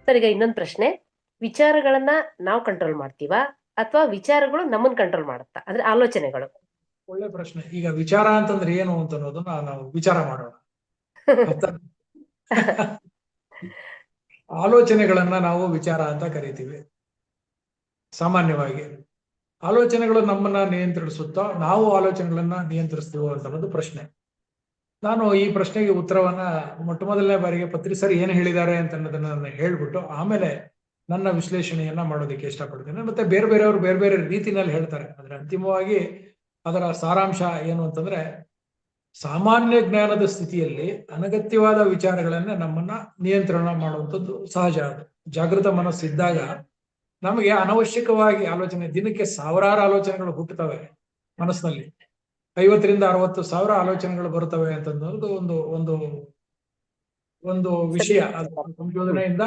Sir, ಈಗ ಇನ್ನೊಂದು ಪ್ರಶ್ನೆ. ವಿಚಾರಗಳನ್ನ ನಾವು ಕಂಟ್ರೋಲ್ ಮಾಡ್ತೀವಾ ಅಥವಾ ವಿಚಾರಗಳು ನಮ್ಮನ್ನ ಕಂಟ್ರೋಲ್ ಮಾಡುತ್ತಾ? ಅಂದ್ರೆ ಆಲೋಚನೆಗಳು. ಒಳ್ಳೆ ಪ್ರಶ್ನೆ. ಈಗ ವಿಚಾರ ಅಂತಂದ್ರೆ ಏನು ಅಂತ ಅನ್ನೋದನ್ನ ನಾವು ವಿಚಾರ ಮಾಡೋಣ. ಅರ್ಥ ಆಲೋಚನೆಗಳನ್ನ ನಾವು ವಿಚಾರ ಅಂತ ಕರಿತೀವಿ ಸಾಮಾನ್ಯವಾಗಿ. ಆಲೋಚನೆಗಳು ನಮ್ಮನ್ನ ನಿಯಂತ್ರಿಸುತ್ತೋ ನಾವು ಆಲೋಚನೆಗಳನ್ನ ನಿಯಂತ್ರಿಸ್ತೀವೋ ಅಂತ ಪ್ರಶ್ನೆ. ನಾನು ಈ ಪ್ರಶ್ನೆಗೆ ಉತ್ತರವನ್ನ ಮೊಟ್ಟ ಮೊದಲನೇ ಬಾರಿಗೆ ಪತ್ರಿ ಸರ್ ಏನ್ ಹೇಳಿದ್ದಾರೆ ಅಂತ ಅನ್ನೋದನ್ನ ನಾನು ಹೇಳ್ಬಿಟ್ಟು ಆಮೇಲೆ ನನ್ನ ವಿಶ್ಲೇಷಣೆಯನ್ನ ಮಾಡೋದಕ್ಕೆ ಇಷ್ಟಪಡ್ತೇನೆ. ಮತ್ತೆ ಬೇರೆ ಬೇರೆಯವರು ಬೇರೆ ಬೇರೆ ರೀತಿನಲ್ಲಿ ಹೇಳ್ತಾರೆ. ಆದ್ರೆ ಅಂತಿಮವಾಗಿ ಅದರ ಸಾರಾಂಶ ಏನು ಅಂತಂದ್ರೆ, ಸಾಮಾನ್ಯ ಜ್ಞಾನದ ಸ್ಥಿತಿಯಲ್ಲಿ ಅನಗತ್ಯವಾದ ವಿಚಾರಗಳನ್ನ ನಮ್ಮನ್ನ ನಿಯಂತ್ರಣ ಮಾಡುವಂಥದ್ದು ಸಹಜ. ಅದು ಜಾಗೃತ ಮನಸ್ಸಿದ್ದಾಗ ನಮಗೆ ಅನವಶ್ಯಕವಾಗಿ ಆಲೋಚನೆ, ದಿನಕ್ಕೆ ಸಾವಿರಾರು ಆಲೋಚನೆಗಳು ಹುಟ್ಟುತ್ತವೆ ಮನಸ್ಸಿನಲ್ಲಿ. 50 ರಿಂದ 60 ಸಾವಿರ ಆಲೋಚನೆಗಳು ಬರುತ್ತವೆ ಅಂತಂದು ಒಂದು ಒಂದು ಒಂದು ವಿಷಯ ಸಂಶೋಧನೆಯಿಂದ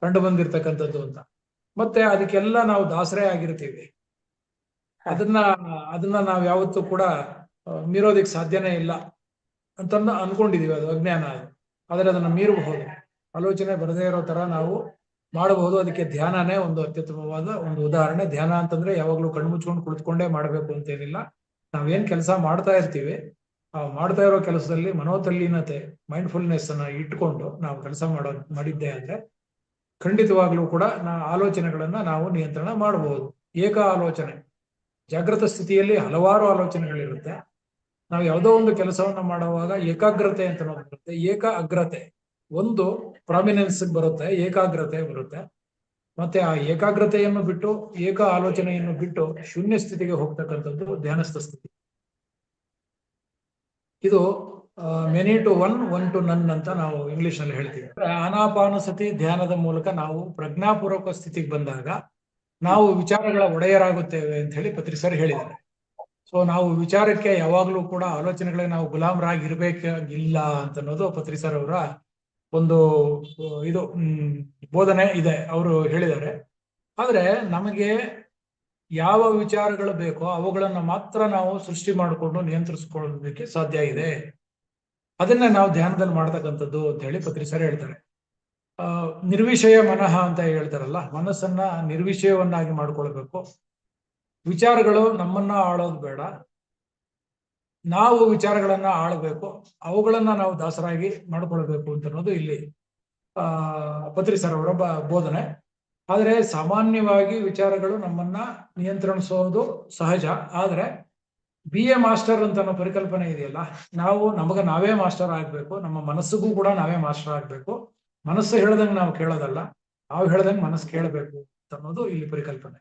ಕಂಡು ಬಂದಿರತಕ್ಕಂಥದ್ದು ಅಂತ. ಮತ್ತೆ ಅದಕ್ಕೆಲ್ಲ ನಾವು ದಾಸರೇ ಆಗಿರ್ತೀವಿ. ಅದನ್ನ ನಾವು ಯಾವತ್ತೂ ಕೂಡ ಮೀರೋದಿಕ್ ಸಾಧ್ಯನೇ ಇಲ್ಲ ಅಂತ ಅನ್ಕೊಂಡಿದೀವಿ. ಅದು ಅಜ್ಞಾನ. ಅದು ಆದ್ರೆ ಅದನ್ನ ಮೀರಬಹುದು. ಆಲೋಚನೆ ಬರದೇ ಇರೋ ತರ ನಾವು ಮಾಡಬಹುದು. ಅದಕ್ಕೆ ಧ್ಯಾನನೇ ಒಂದು ಅತ್ಯುತ್ತಮವಾದ ಒಂದು ಉದಾಹರಣೆ. ಧ್ಯಾನ ಅಂತಂದ್ರೆ ಯಾವಾಗ್ಲೂ ಕಣ್ಮುಚ್ಕೊಂಡು ಕುಳಿತುಕೊಂಡೇ ಮಾಡ್ಬೇಕು ಅಂತೇನಿಲ್ಲ. ನಾವೇನ್ ಕೆಲಸ ಮಾಡ್ತಾ ಇರ್ತೀವಿ, ಮಾಡ್ತಾ ಇರೋ ಕೆಲಸದಲ್ಲಿ ಮನೋತಲ್ಲೀನತೆ, ಮೈಂಡ್ಫುಲ್ನೆಸ್ ಅನ್ನ ಇಟ್ಕೊಂಡು ನಾವು ಕೆಲಸ ಮಾಡಿದ್ದೆ ಅಂದ್ರೆ ಖಂಡಿತವಾಗ್ಲೂ ಕೂಡ ಆಲೋಚನೆಗಳನ್ನ ನಾವು ನಿಯಂತ್ರಣ ಮಾಡಬಹುದು. ಏಕ ಆಲೋಚನೆ, ಜಾಗೃತ ಸ್ಥಿತಿಯಲ್ಲಿ ಹಲವಾರು ಆಲೋಚನೆಗಳಿರುತ್ತೆ. ನಾವು ಯಾವುದೋ ಒಂದು ಕೆಲಸವನ್ನ ಮಾಡುವಾಗ ಏಕಾಗ್ರತೆ ಅಂತ ಬರುತ್ತೆ. ಏಕ ಅಗ್ರತೆ, ಒಂದು ಪ್ರಾಮಿನೆನ್ಸ್ ಬರುತ್ತೆ, ಏಕಾಗ್ರತೆ ಬರುತ್ತೆ. ಮತ್ತೆ ಆ ಏಕಾಗ್ರತೆಯನ್ನು ಬಿಟ್ಟು, ಏಕ ಆಲೋಚನೆಯನ್ನು ಬಿಟ್ಟು ಶೂನ್ಯ ಸ್ಥಿತಿಗೆ ಹೋಗ್ತಕ್ಕಂಥದ್ದು ಧ್ಯಾನಸ್ಥ ಸ್ಥಿತಿ. ಇದು many to one, one to none ಅಂತ ನಾವು ಇಂಗ್ಲಿಷ್ ನಲ್ಲಿ ಹೇಳ್ತೀವಿ. ಆನಾಪಾನಸತಿ ಧ್ಯಾನದ ಮೂಲಕ ನಾವು ಪ್ರಜ್ಞಾಪೂರ್ವಕ ಸ್ಥಿತಿಗೆ ಬಂದಾಗ ನಾವು ವಿಚಾರಗಳ ಒಡೆಯರಾಗುತ್ತೇವೆ ಅಂತ ಹೇಳಿ ಪತ್ರಿ ಸರ್ ಹೇಳಿದ್ದಾರೆ. ಸೊ ನಾವು ವಿಚಾರಕ್ಕೆ ಯಾವಾಗ್ಲೂ ಕೂಡ ಆಲೋಚನೆಗಳಿಗೆ ನಾವು ಗುಲಾಮರಾಗಿ ಇರ್ಬೇಕಾಗಿಲ್ಲ ಅಂತ ಅನ್ನೋದು ಪತ್ರಿ ಸರ್ ಅವರ ಒಂದು ಇದು ಬೋಧನೆ ಇದೆ. ಅವರು ಹೇಳಿದ್ದಾರೆ. ಆದ್ರೆ ನಮಗೆ ಯಾವ ವಿಚಾರಗಳು ಬೇಕೋ ಅವುಗಳನ್ನ ಮಾತ್ರ ನಾವು ಸೃಷ್ಟಿ ಮಾಡಿಕೊಂಡು ನಿಯಂತ್ರಿಸ್ಕೊಳ್ಳೋದಕ್ಕೆ ಸಾಧ್ಯ ಇದೆ. ಅದನ್ನ ನಾವು ಧ್ಯಾನದಲ್ಲಿ ಮಾಡ್ತಕ್ಕಂಥದ್ದು ಅಂತ ಹೇಳಿ ಪತ್ರಿ ಸರ್ ಹೇಳ್ತಾರೆ. ನಿರ್ವಿಷಯ ಮನಃ ಅಂತ ಹೇಳ್ತಾರಲ್ಲ, ಮನಸ್ಸನ್ನ ನಿರ್ವಿಷಯವನ್ನಾಗಿ ಮಾಡ್ಕೊಳ್ಬೇಕು. ವಿಚಾರಗಳು ನಮ್ಮನ್ನ ಆಳೋದು ಬೇಡ, ನಾವು ವಿಚಾರಗಳನ್ನ ಆಳಬೇಕು. ಅವುಗಳನ್ನ ನಾವು ದಾಸರಾಗಿ ಮಾಡ್ಕೊಳ್ಬೇಕು ಅಂತ ಅನ್ನೋದು ಇಲ್ಲಿ ಪತ್ರಿ ಸರ್ ಅವರ ಬೋಧನೆ. ಆದರೆ ಸಾಮಾನ್ಯವಾಗಿ ವಿಚಾರಗಳು ನಮ್ಮನ್ನ ನಿಯಂತ್ರಿಸೋದು ಸಹಜ. ಆದ್ರೆ BA ಮಾಸ್ಟರ್ ಅಂತ ಅನ್ನೋ ಪರಿಕಲ್ಪನೆ ಇದೆಯಲ್ಲ, ನಾವು ನಾವೇ ಮಾಸ್ಟರ್ ಆಗ್ಬೇಕು. ನಮ್ಮ ಮನಸ್ಸಿಗೂ ಕೂಡ ನಾವೇ ಮಾಸ್ಟರ್ ಆಗ್ಬೇಕು. ಮನಸ್ಸು ಹೇಳ್ದಂಗೆ ನಾವು ಕೇಳೋದಲ್ಲ, ನಾವು ಹೇಳ್ದಂಗೆ ಮನಸ್ಸು ಕೇಳಬೇಕು ಅಂತ ಅನ್ನೋದು ಇಲ್ಲಿ ಪರಿಕಲ್ಪನೆ.